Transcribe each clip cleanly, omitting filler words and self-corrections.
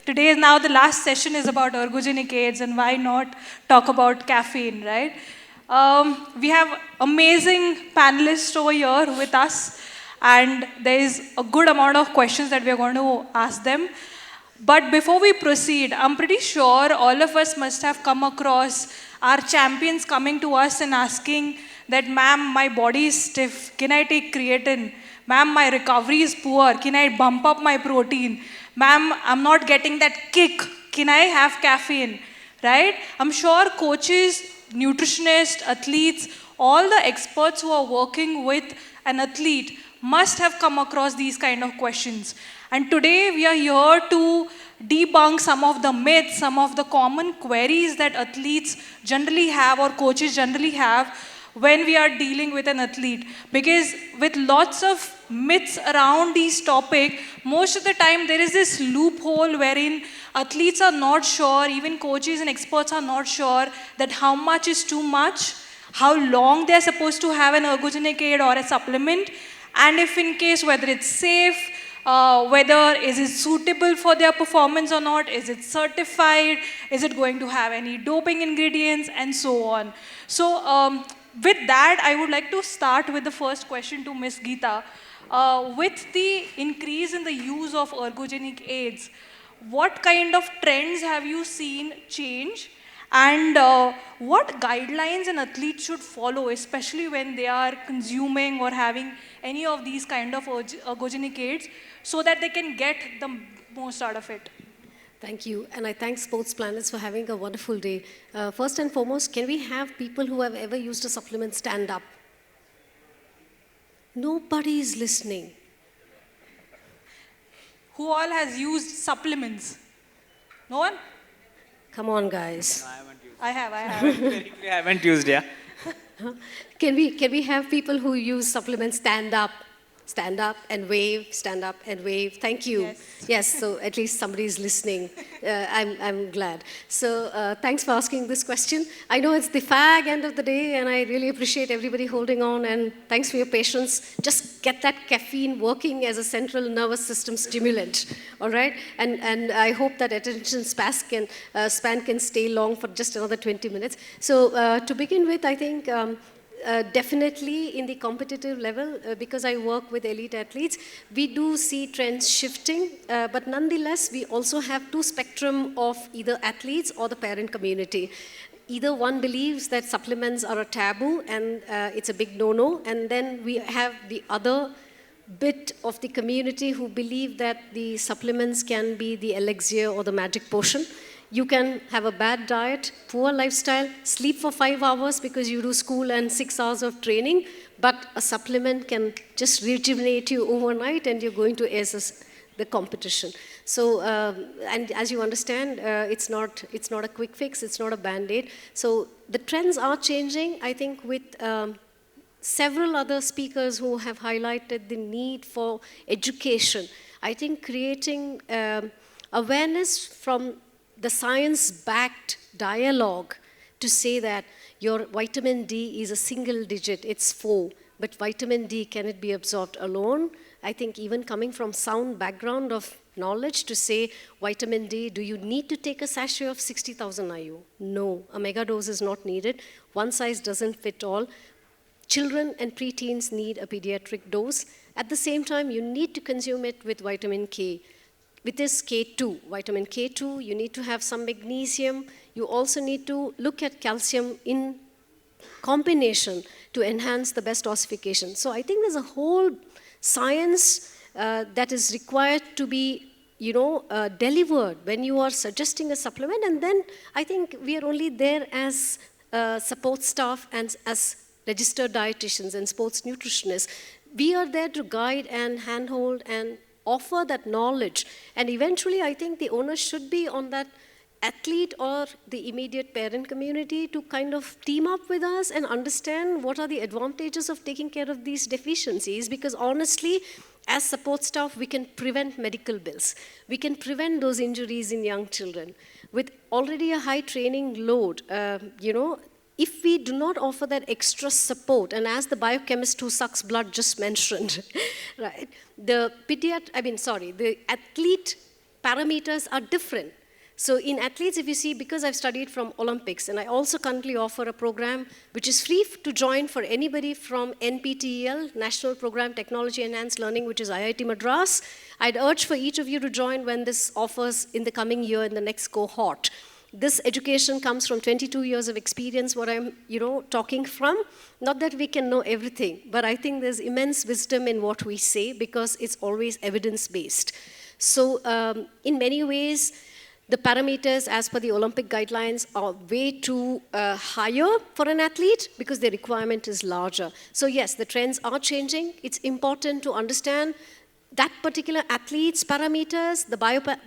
today is now the last session is about ergogenic aids, and why not talk about caffeine, right? We have amazing panelists over here with us, and there is a good amount of questions that we are going to ask them. But before we proceed, I'm pretty sure all of us must have come across our champions coming to us and asking that, ma'am, my body is stiff, can I take creatine? Ma'am, my recovery is poor, can I bump up my protein? Ma'am, I'm not getting that kick, can I have caffeine? Right? I'm sure coaches, nutritionists, athletes, all the experts who are working with an athlete must have come across these kind of questions. And today we are here to debunk some of the myths, some of the common queries that athletes generally have or coaches generally have when we are dealing with an athlete. Because with lots of myths around this topic, most of the time there is this loophole wherein athletes are not sure, even coaches and experts are not sure that how much is too much, how long they're supposed to have an ergogenic aid or a supplement, and if in case whether it's safe, whether is it suitable for their performance or not, is it certified, is it going to have any doping ingredients, and so on. So with that, I would like to start with the first question to Ms. Geeta. With the increase in the use of ergogenic aids, what kind of trends have you seen change? And what guidelines an athlete should follow, especially when they are consuming or having any of these kind of ergogenic aids, so that they can get the most out of it? Thank you, and I thank Sports Planets for having a wonderful day. First and foremost, can we have people who have ever used a supplement stand up? Nobody is listening. Who all has used supplements? No one? Come on, guys. No, I haven't used. I have. I haven't used, yeah. Can we have people who use supplements stand up and wave, stand up and wave? Thank you. Yes. Yes, so at least somebody is listening. I'm glad. So thanks for asking this question. I know it's the fag end of the day, and I really appreciate everybody holding on, and thanks for your patience. Just get that caffeine working as a central nervous system stimulant, all right? And I hope that attention span can stay long for just another 20 minutes. So to begin with, I think definitely in the competitive level, because I work with elite athletes, we do see trends shifting, but nonetheless, we also have two spectrum of either athletes or the parent community. Either one believes that supplements are a taboo and it's a big no-no, and then we have the other bit of the community who believe that the supplements can be the elixir or the magic potion. You can have a bad diet, poor lifestyle, sleep for 5 hours because you do school and 6 hours of training, but a supplement can just rejuvenate you overnight and you're going to ace the competition. So, and as you understand, it's not a quick fix, it's not a band-aid. So the trends are changing, I think, with several other speakers who have highlighted the need for education. I think creating awareness from the science-backed dialogue to say that your vitamin D is a single digit, it's 4, but vitamin D, can it be absorbed alone? I think even coming from sound background of knowledge to say, vitamin D, do you need to take a sachet of 60,000 IU? No, a mega dose is not needed. One size doesn't fit all. Children and preteens need a pediatric dose. At the same time, you need to consume it with vitamin K. With this K2, vitamin K2, you need to have some magnesium. You also need to look at calcium in combination to enhance the best ossification. So I think there's a whole science that is required to be, delivered when you are suggesting a supplement. And then I think we are only there as support staff and as registered dietitians and sports nutritionists. We are there to guide and handhold and offer that knowledge. And eventually, I think the onus should be on that athlete or the immediate parent community to kind of team up with us and understand what are the advantages of taking care of these deficiencies. Because honestly, as support staff, we can prevent medical bills. We can prevent those injuries in young children. With already a high training load, if we do not offer that extra support, and as the biochemist who sucks blood just mentioned, right, the athlete parameters are different. So in athletes, if you see, because I've studied from Olympics, and I also currently offer a program which is free to join for anybody from NPTEL, National Program Technology Enhanced Learning, which is IIT Madras. I'd urge for each of you to join when this offers in the coming year in the next cohort. This education comes from 22 years of experience, what I'm, talking from. Not that we can know everything, but I think there's immense wisdom in what we say because it's always evidence-based. So in many ways, the parameters as per the Olympic guidelines are way too higher for an athlete because the requirement is larger. So yes, the trends are changing. It's important to understand that particular athlete's parameters, the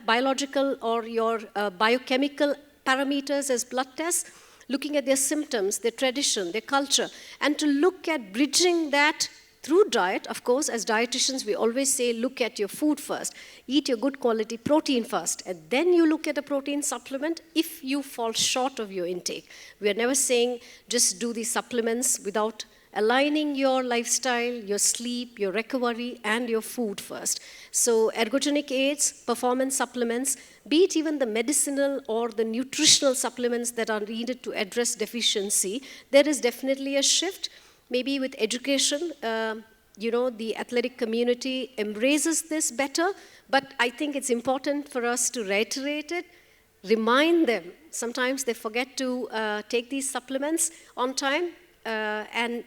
biological or your biochemical parameters as blood tests, looking at their symptoms, their tradition, their culture, and to look at bridging that through diet. Of course, as dietitians, we always say, look at your food first. Eat your good quality protein first, and then you look at a protein supplement if you fall short of your intake. We are never saying just do these supplements without aligning your lifestyle, your sleep, your recovery, and your food first. So ergogenic aids, performance supplements, be it even the medicinal or the nutritional supplements that are needed to address deficiency, there is definitely a shift. Maybe with education, the athletic community embraces this better, but I think it's important for us to reiterate it, remind them. Sometimes they forget to take these supplements on time, and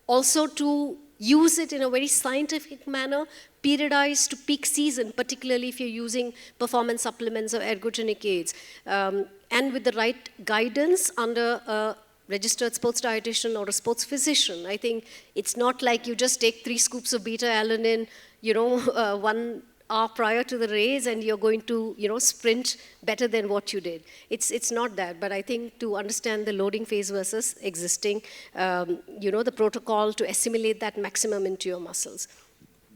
also to use it in a very scientific manner, periodized to peak season, particularly if you're using performance supplements or ergogenic aids, and with the right guidance under a registered sports dietitian or a sports physician. I think it's not like you just take 3 scoops of beta-alanine, 1 hour prior to the race and you're going to, sprint better than what you did. It's not that, but I think to understand the loading phase versus existing, the protocol to assimilate that maximum into your muscles.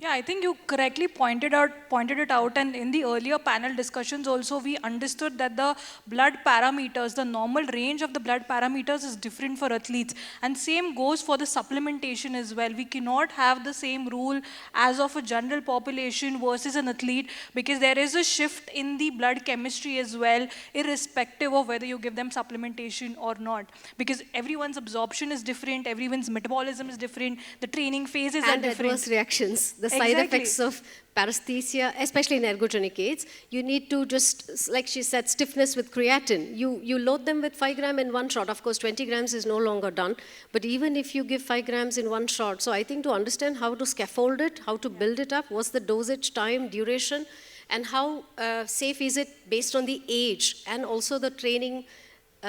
Yeah, I think you correctly pointed it out, and in the earlier panel discussions also, we understood that the blood parameters, the normal range of the blood parameters is different for athletes, and same goes for the supplementation as well. We cannot have the same rule as of a general population versus an athlete, because there is a shift in the blood chemistry as well, irrespective of whether you give them supplementation or not, because everyone's absorption is different, everyone's metabolism is different, the training phases are different. And adverse reactions. The side effects of paresthesia, especially in ergogenic aids, you need to just, like she said, stiffness with creatine. You load them with 5 grams in one shot. Of course, 20 grams is no longer done. But even if you give 5 grams in one shot, so I think to understand how to scaffold it, how to build it up, what's the dosage, time, duration, and how safe is it based on the age and also the training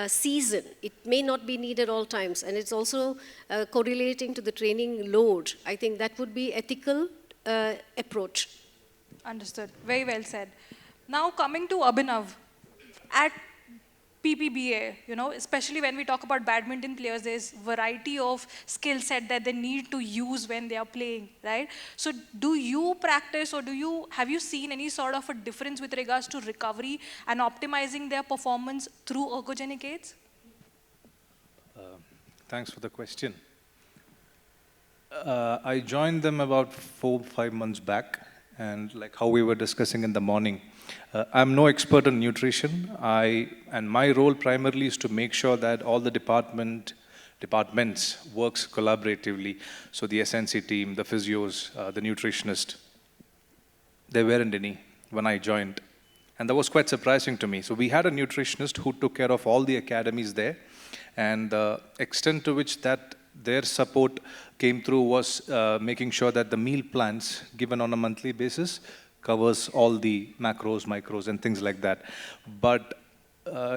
season. It may not be needed all times. And it's also correlating to the training load. I think that would be ethical approach. Understood. Very well said. Now coming to Abhinav, at PPBA, especially when we talk about badminton players, there's variety of skill set that they need to use when they are playing, right? So do you practice or have you seen any sort of a difference with regards to recovery and optimizing their performance through ergogenic aids? Thanks for the question. I joined them about 4-5 months back, and like how we were discussing in the morning, I'm no expert on nutrition. And my role primarily is to make sure that all the departments works collaboratively. So the SNC team, the physios, the nutritionist, there weren't any when I joined. And that was quite surprising to me. So we had a nutritionist who took care of all the academies there, and the extent to which that their support came through was making sure that the meal plans given on a monthly basis covers all the macros, micros, and things like that. But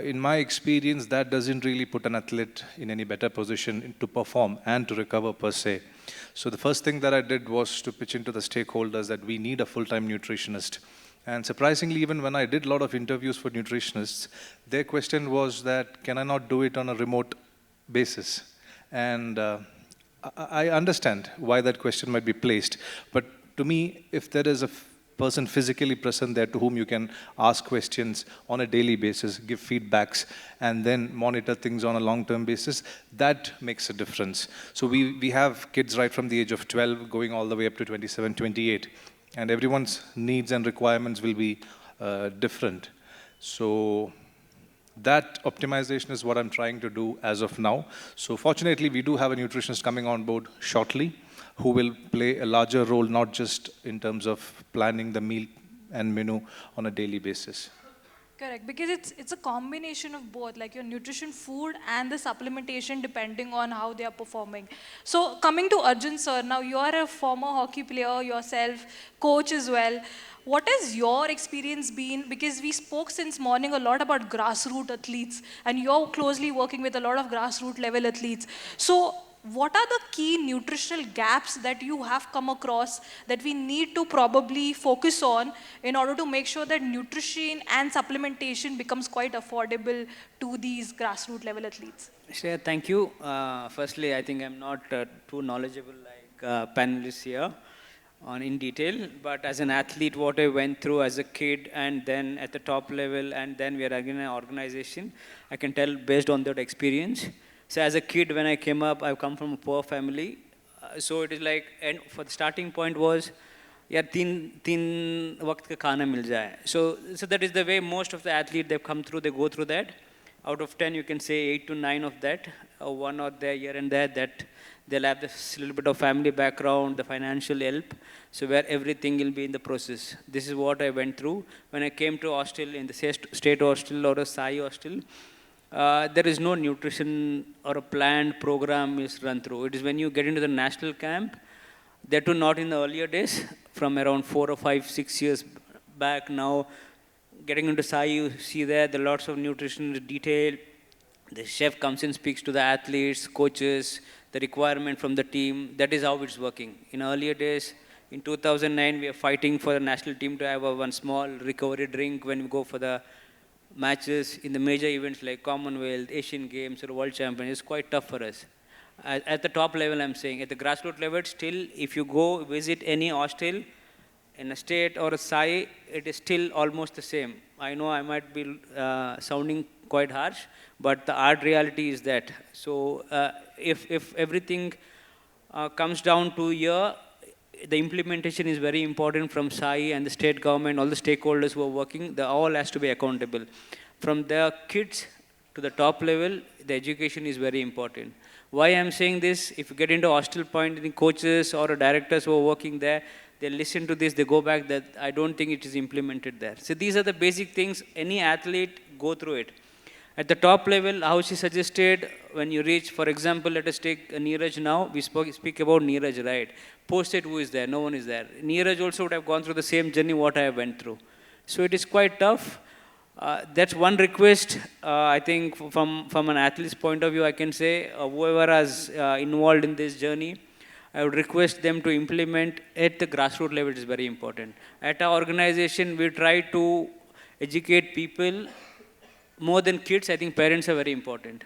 in my experience, that doesn't really put an athlete in any better position to perform and to recover per se. So the first thing that I did was to pitch into the stakeholders that we need a full-time nutritionist. And surprisingly, even when I did a lot of interviews for nutritionists, their question was that, can I not do it on a remote basis? And I understand why that question might be placed. But to me, if there is a person physically present there to whom you can ask questions on a daily basis, give feedbacks, and then monitor things on a long-term basis, that makes a difference. So we have kids right from the age of 12 going all the way up to 27, 28. And everyone's needs and requirements will be different. So that optimization is what I'm trying to do as of now. So fortunately, we do have a nutritionist coming on board shortly who will play a larger role, not just in terms of planning the meal and menu on a daily basis. Correct, because it's a combination of both, like your nutrition, food, and the supplementation depending on how they are performing. So coming to Arjun sir, now you are a former hockey player yourself, coach as well. What has your experience been? Because we spoke since morning a lot about grassroots athletes, and you're closely working with a lot of grassroots level athletes. So what are the key nutritional gaps that you have come across that we need to probably focus on in order to make sure that nutrition and supplementation becomes quite affordable to these grassroots level athletes? Shreya, thank you. Firstly, I think I'm not too knowledgeable like panelists here on in detail, but as an athlete, what I went through as a kid and then at the top level and then we are again an organization, I can tell based on that experience. So as a kid, when I came up, I've come from a poor family. So it is like, and for the starting point was, yeah, तीन वक्त का खाना मिल जाए. So that is the way most of the athletes they've come through. They go through that. Out of 10, you can say 8 to 9 of that, one or there here and there that they'll have this little bit of family background, the financial help. So where everything will be in the process. This is what I went through when I came to hostel in the state hostel or a Sai hostel. There is no nutrition or a planned program is run through. It is when you get into the national camp, that too not in the earlier days, from around 4 or 5, 6 years back now, getting into Sai, you see there lots of nutrition detail. The chef comes in, speaks to the athletes, coaches, the requirement from the team. That is how it's working. In earlier days, in 2009, we are fighting for the national team to have one small recovery drink when we go for the matches in the major events like Commonwealth, Asian Games, or World Championships. It's quite tough for us. At the top level, I'm saying, at the grassroots level, still, if you go visit any hostel in a state or a Sai, it is still almost the same. I know I might be sounding quite harsh, but the hard reality is that. So if everything comes down to here, the implementation is very important from Sai and the state government, all the stakeholders who are working, they all has to be accountable. From the kids to the top level, the education is very important. Why I'm saying this, if you get into hostel point, the coaches or directors who are working there, they listen to this, they go back, that I don't think it is implemented there. So these are the basic things, any athlete go through it. At the top level, how she suggested, when you reach, for example, let us take Neeraj now, we speak about Neeraj, right? Post-it, who is there? No one is there. Neeraj also would have gone through the same journey what I went through. So it is quite tough. That's one request, I think, from an athlete's point of view, I can say, whoever is involved in this journey, I would request them to implement at the grassroots level. It is very important. At our organization, we try to educate people more than kids. I think parents are very important.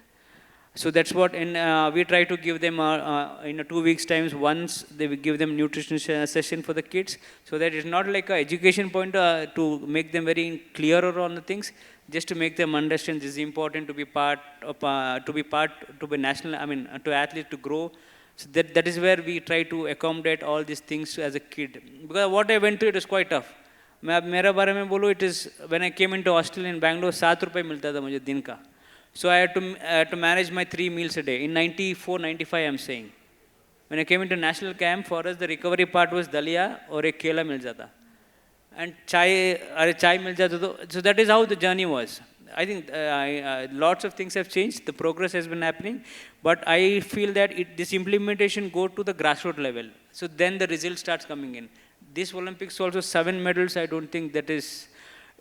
So that's what, and we try to give them in 2 weeks' times, once they will give them nutrition session for the kids, so that it's not like an education point to make them very clearer on the things, just to make them understand this is important to be part of, to be national, I mean, to athletes to grow. So that is where we try to accommodate all these things as a kid. Because what I went through, it was quite tough. मैं मेरा बारे में बोलूँ, it is when I came into hostel in Bangalore, 7 रुपए मिलता था मुझे दिन का. So I had to manage my 3 meals a day. In 94, 95, I'm saying. When I came into national camp, for us the recovery part was dalia or एक केला मिल जाता. And chai मिल जाता तो. So that is how the journey was. I think lots of things have changed. The progress has been happening, but I feel that this implementation go to the grassroots level. So then the result starts coming in. This Olympics also 7 medals. I don't think that is.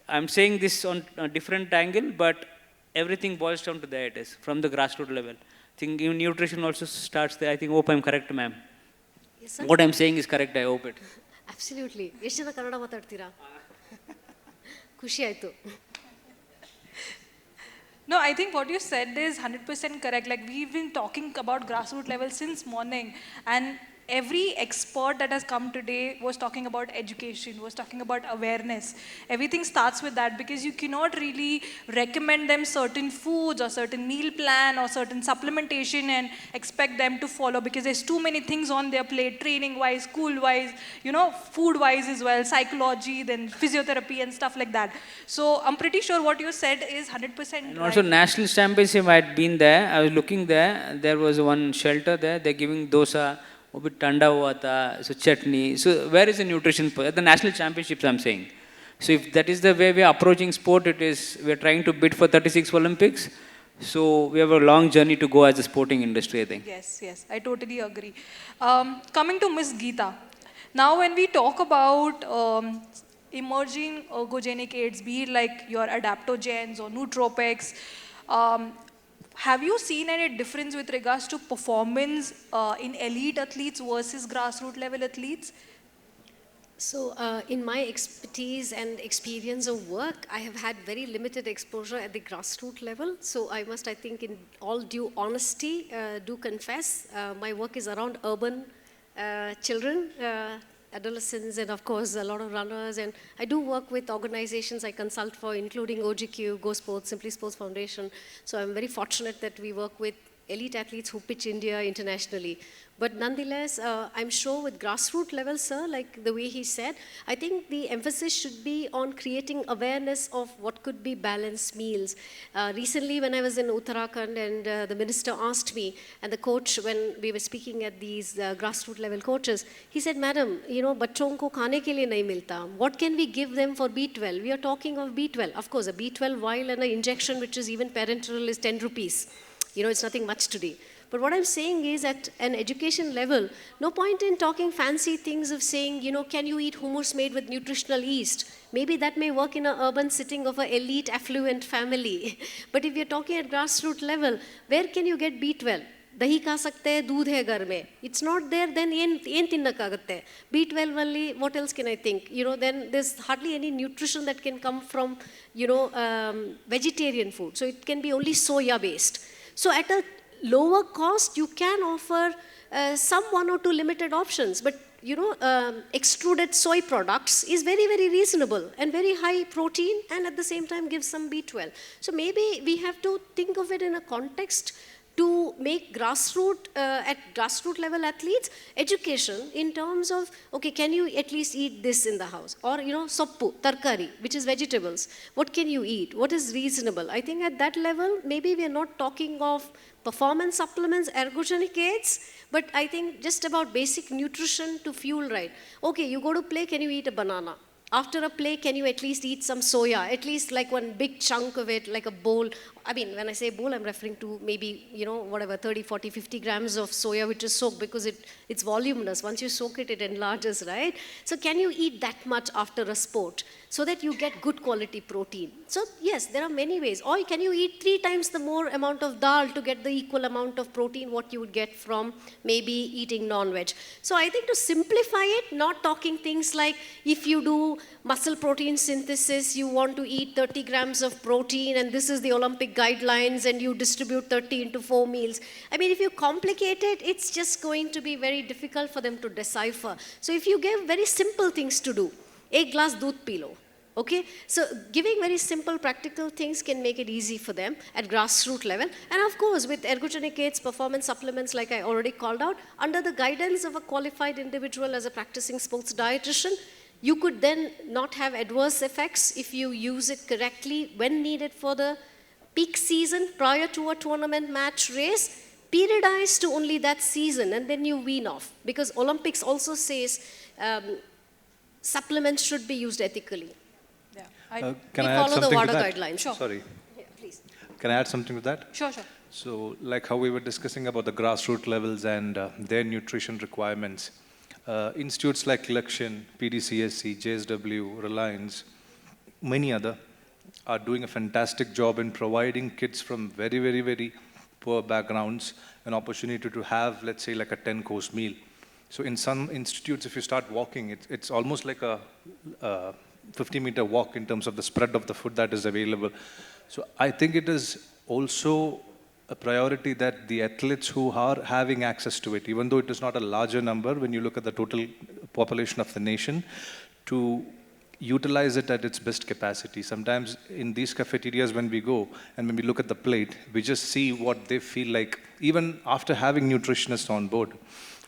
I'm saying this on a different angle, but everything boils down to there. It is from the grassroots level. I think nutrition also starts there. I think. Hope I'm correct, ma'am. Yes, sir. What I'm saying is correct. I hope it. Absolutely. ಎಷ್ಟು ಜನ ಕನ್ನಡ ಮಾತಾಡ್ತೀರಾ? ಖುಷಿ ಆಯ್ತು. No, I think what you said is 100% correct. Like, we've been talking about grassroots level since morning, and every expert that has come today was talking about education, was talking about awareness. Everything starts with that because you cannot really recommend them certain foods or certain meal plan or certain supplementation and expect them to follow because there's too many things on their plate, training-wise, school-wise, food-wise as well, psychology, then physiotherapy and stuff like that. So I'm pretty sure what you said is 100% And right. also national championship, I had been there. I was looking there. There was one shelter there. They're giving dosa, a bit tanda hua tha, so chutney. So where is the nutrition? The national championships, I'm saying. So if that is the way we are approaching sport, we are trying to bid for 36 Olympics. So we have a long journey to go as a sporting industry, I think. Yes, I totally agree. Coming to Miss Geeta, now when we talk about emerging ergogenic aids, be it like your adaptogens or nootropics, have you seen any difference with regards to performance in elite athletes versus grassroots level athletes? So, in my expertise and experience of work, I have had very limited exposure at the grassroots level. So, I must, I think, in all due honesty, do confess, my work is around urban children, adolescents, and of course, a lot of runners. And I do work with organizations I consult for, including OGQ, Go Sports, Simply Sports Foundation. So, I'm very fortunate that we work with elite athletes who pitch India internationally. But nonetheless, I'm sure with grassroots level, sir, like the way he said, I think the emphasis should be on creating awareness of what could be balanced meals. Recently, when I was in Uttarakhand and the minister asked me, and the coach, when we were speaking at these grassroots level coaches, he said, Madam, बच्चों को खाने के लिए नहीं मिलता. What can we give them for B12? We are talking of B12. Of course, a B12 vial and an injection, which is even parenteral, is 10 rupees. It's nothing much today. But what I'm saying is at an education level, no point in talking fancy things of saying, can you eat hummus made with nutritional yeast? Maybe that may work in an urban setting of an elite, affluent family. But if you're talking at grassroots level, where can you get B12? दही खा सकते हैं, दूध है घर में. It's not there, then yen tinna kagate. B12 only, what else can I think? Then there's hardly any nutrition that can come from, vegetarian food. So it can be only soya based. So at a lower cost, you can offer some 1 or 2 limited options. But, extruded soy products is very, very reasonable and very high protein and at the same time gives some B12. So maybe we have to think of it in a context to make at grassroots level athletes education in terms of, okay, can you at least eat this in the house? Or, soppu, tarkari, which is vegetables. What can you eat? What is reasonable? I think at that level, maybe we are not talking of performance supplements, ergogenic aids, but I think just about basic nutrition to fuel right. Okay, you go to play, can you eat a banana? After a play, can you at least eat some soya? At least like one big chunk of it, like a bowl. I mean, when I say bowl, I'm referring to maybe, 30, 40, 50 grams of soya, which is soaked because it's voluminous. Once you soak it, it enlarges, right? So can you eat that much after a sport so that you get good quality protein? So yes, there are many ways. Or can you eat 3 times the more amount of dal to get the equal amount of protein what you would get from maybe eating non-veg? So I think to simplify it, not talking things like if you do muscle protein synthesis, you want to eat 30 grams of protein and this is the Olympic guidelines and you distribute 30 into 4 meals. I mean, if you complicate it, it's just going to be very difficult for them to decipher. So if you give very simple things to do, एक glass दूध P low. Okay, so giving very simple practical things can make it easy for them at grassroots level. And of course, with ergogenic aids, performance supplements, like I already called out, under the guidance of a qualified individual as a practicing sports dietitian, you could then not have adverse effects if you use it correctly when needed for the peak season prior to a tournament match race, periodized to only that season, and then you wean off. Because Olympics also says supplements should be used ethically. Yeah, Can we I add follow the something water to that? guidelines. Sure. Sorry. Yeah, please. Can I add something to that? Sure. So, like how we were discussing about the grassroots levels and their nutrition requirements, institutes like Lakshan, PDCSC, JSW, Reliance, many other are doing a fantastic job in providing kids from very, very, very poor backgrounds an opportunity to have, let's say, like a 10-course meal. So in some institutes, if you start walking, it's almost like a 50-meter walk in terms of the spread of the food that is available. So I think it is also a priority that the athletes who are having access to it, even though it is not a larger number when you look at the total population of the nation, to utilize it at its best capacity. Sometimes in these cafeterias when we go and when we look at the plate, we just see what they feel like, even after having nutritionists on board.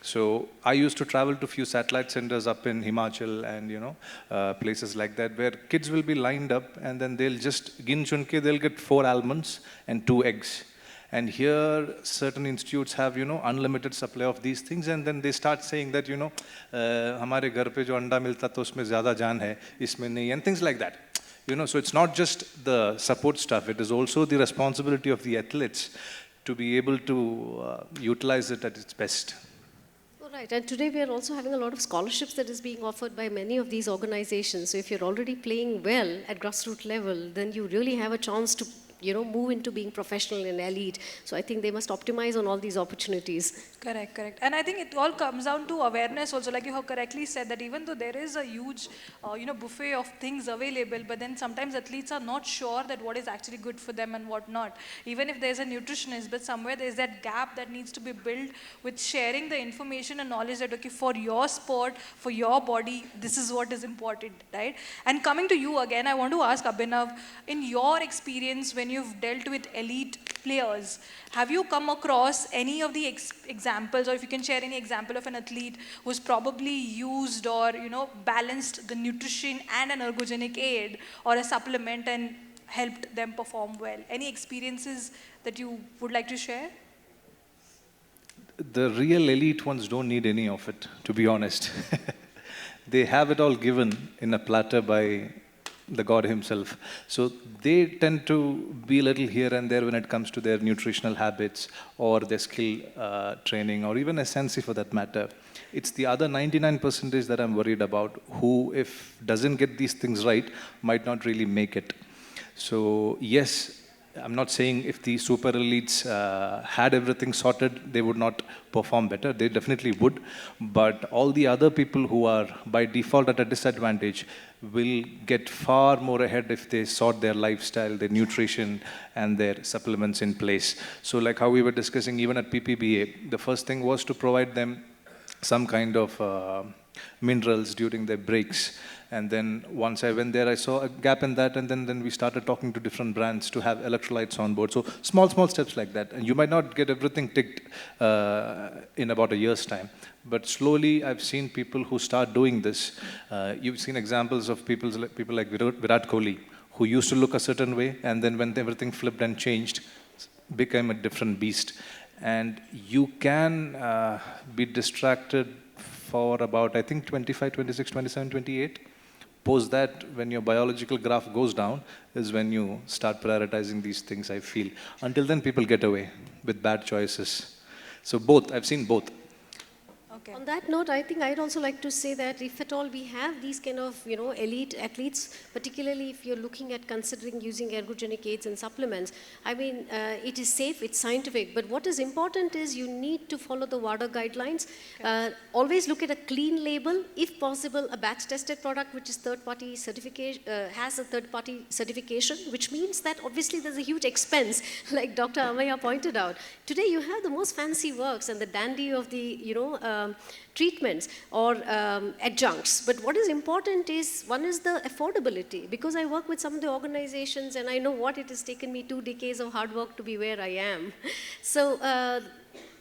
So I used to travel to few satellite centers up in Himachal and places like that where kids will be lined up and then they'll just gin chunke, they'll get 4 almonds and 2 eggs. And here certain institutes have unlimited supply of these things, and then they start saying that हमारे घर पे जो अंडा मिलता तो उसमें ज़्यादा जान है इसमें नहीं, and things like that. So it's not just the support stuff, it is also the responsibility of the athletes to be able to utilize it at its best. Right, and today we are also having a lot of scholarships that is being offered by many of these organizations. So if you're already playing well at grassroots level, then you really have a chance to move into being professional and elite. So I think they must optimize on all these opportunities. Correct, correct. And I think it all comes down to awareness also, like you have correctly said, that even though there is a huge, buffet of things available, but then sometimes athletes are not sure that what is actually good for them and what not. Even if there's a nutritionist, but somewhere there's that gap that needs to be built with sharing the information and knowledge that, okay, for your sport, for your body, this is what is important, right? And coming to you again, I want to ask Abhinav, in your experience when you've dealt with elite players, have you come across any of the examples, or if you can share any example of an athlete who's probably used or balanced the nutrition and an ergogenic aid or a supplement and helped them perform well? Any experiences that you would like to share? The real elite ones don't need any of it, to be honest. They have it all given in a platter by the God himself. So they tend to be a little here and there when it comes to their nutritional habits or their skill training, or even SNC for that matter. It's the other 99% that I'm worried about, who, if doesn't get these things right, might not really make it. So yes, I'm not saying if the super elites had everything sorted, they would not perform better. They definitely would. But all the other people who are by default at a disadvantage will get far more ahead if they sort their lifestyle, their nutrition, and their supplements in place. So like how we were discussing even at PPBA, the first thing was to provide them some kind of minerals during their breaks. And then once I went there, I saw a gap in that, and then we started talking to different brands to have electrolytes on board. So small steps like that. And you might not get everything ticked in about a year's time. But slowly, I've seen people who start doing this. You've seen examples of people like Virat Kohli, who used to look a certain way, and then when everything flipped and changed, became a different beast. And you can be distracted for about, I think, 25, 26, 27, 28. Post that, when your biological graph goes down, is when you start prioritizing these things, I feel. Until then, people get away with bad choices. So both, I've seen both. Okay. On that note, I think I'd also like to say that if at all we have these kind of, elite athletes, particularly if you're looking at considering using ergogenic aids and supplements, I mean, it is safe, it's scientific, but what is important is you need to follow the WADA guidelines. Okay. Always look at a clean label, if possible, a batch-tested product which is third-party certification, has a third-party certification, which means that obviously there's a huge expense, like Dr. Amaya pointed out. Today you have the most fancy works and the dandy of the, treatments or adjuncts. But what is important is, one is the affordability, because I work with some of the organizations and I know what it has taken me 2 decades of hard work to be where I am. So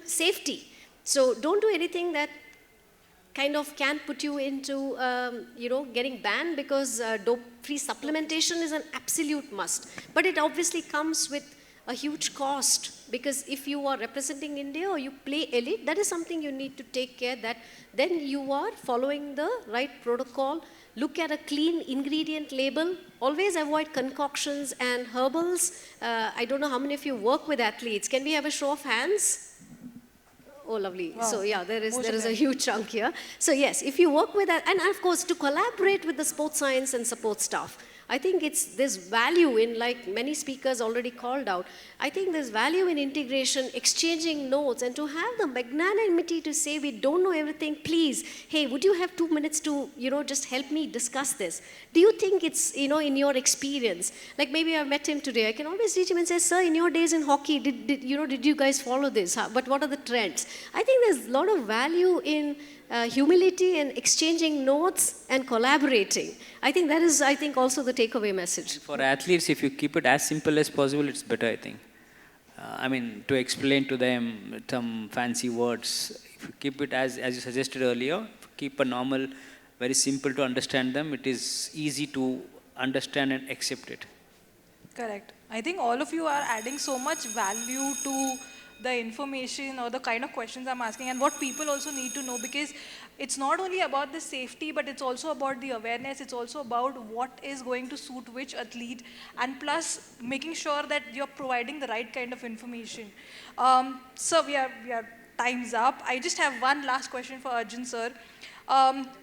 safety. So don't do anything that kind of can put you into, getting banned, because dope-free supplementation is an absolute must. But it obviously comes with a huge cost, because if you are representing India or you play elite, that is something you need to take care that then you are following the right protocol. Look at a clean ingredient label. Always avoid concoctions and herbals. I don't know how many of you work with athletes. Can we have a show of hands? Oh, lovely. Wow. So yeah, there is a huge chunk here. So yes, if you work with that, and of course to collaborate with the sports science and support staff. I think there's value in, like many speakers already called out, I think there's value in integration, exchanging notes, and to have the magnanimity to say, we don't know everything, please, hey, would you have 2 minutes to, just help me discuss this? Do you think it's, in your experience, like maybe I've met him today, I can always reach him and say, sir, in your days in hockey, did you guys follow this? But what are the trends? I think there's a lot of value in humility and exchanging notes and collaborating. I think that is, also the takeaway message. For athletes, if you keep it as simple as possible, it's better, I think. To explain to them some fancy words, if you keep it as you suggested earlier, keep a normal, very simple to understand them, it is easy to understand and accept it. Correct. I think all of you are adding so much value to the information or the kind of questions I'm asking, and what people also need to know, because it's not only about the safety, but it's also about the awareness. It's also about what is going to suit which athlete, and plus making sure that you're providing the right kind of information. So we are time's up. I just have one last question for Arjun sir.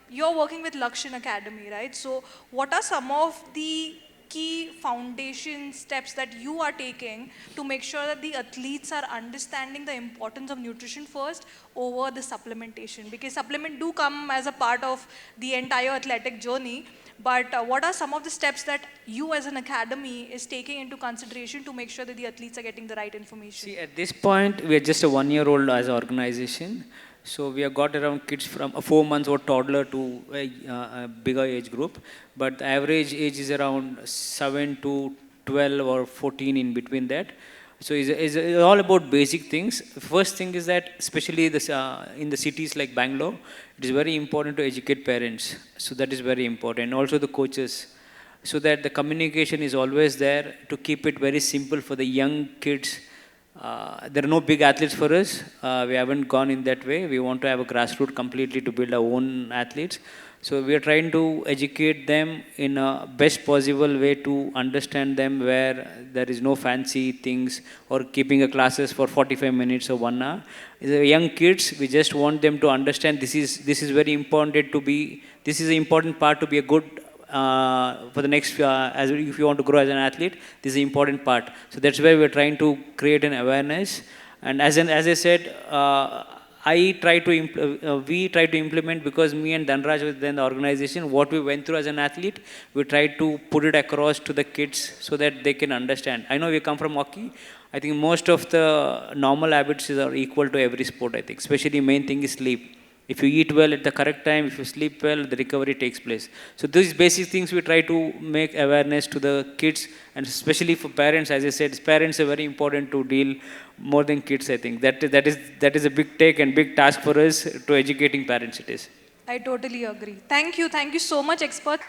You're working with Lakshan Academy, right? So what are some of the key foundation steps that you are taking to make sure that the athletes are understanding the importance of nutrition first over the supplementation? Because supplement do come as a part of the entire athletic journey, but what are some of the steps that you as an academy is taking into consideration to make sure that the athletes are getting the right information? See, at this point, we are just a 1-year-old as an organization. So we have got around kids from a 4 months old toddler to a bigger age group, but the average age is around 7 to 12 or 14 in between that. So it's all about basic things. First thing is that, especially this, in the cities like Bangalore, it is very important to educate parents. So that is very important. And also the coaches, so that the communication is always there to keep it very simple for the young kids. There are no big athletes for us. We haven't gone in that way. We want to have a grassroots completely to build our own athletes. So we are trying to educate them in a best possible way to understand them, where there is no fancy things or keeping a classes for 45 minutes or 1 hour. The young kids, we just want them to understand this is very important to be, this is an important part to be a good for the next, as if you want to grow as an athlete, this is an important part. So that's where we're trying to create an awareness. And as I said, we try to implement, because me and Dhanraj within the organization, what we went through as an athlete, we try to put it across to the kids so that they can understand. I know we come from hockey. I think most of the normal habits are equal to every sport, I think. Especially main thing is sleep. If you eat well at the correct time, if you sleep well, the recovery takes place. So these basic things we try to make awareness to the kids, and especially for parents. As I said, parents are very important to deal more than kids, I think. That is a big take and big task for us to educating parents it is. I totally agree. Thank you so much, expert.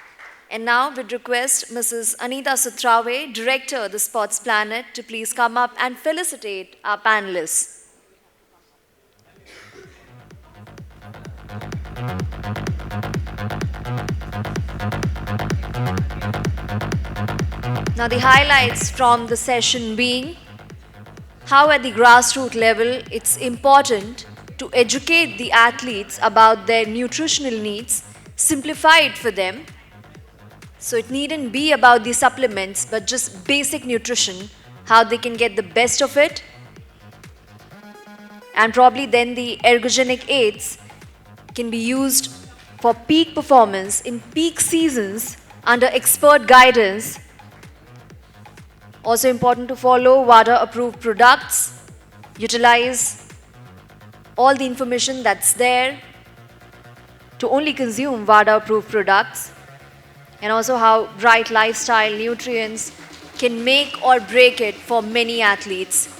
And now we'd request Mrs. Anita Sutrave, Director of the Sports Planet, to please come up and felicitate our panelists. Now the highlights from the session being how at the grassroots level it's important to educate the athletes about their nutritional needs, simplify it for them. So it needn't be about the supplements, but just basic nutrition, how they can get the best of it. And probably then the ergogenic aids can be used for peak performance in peak seasons under expert guidance. Also important to follow WADA approved products, utilize all the information that's there to only consume WADA approved products, and also how right lifestyle nutrients can make or break it for many athletes.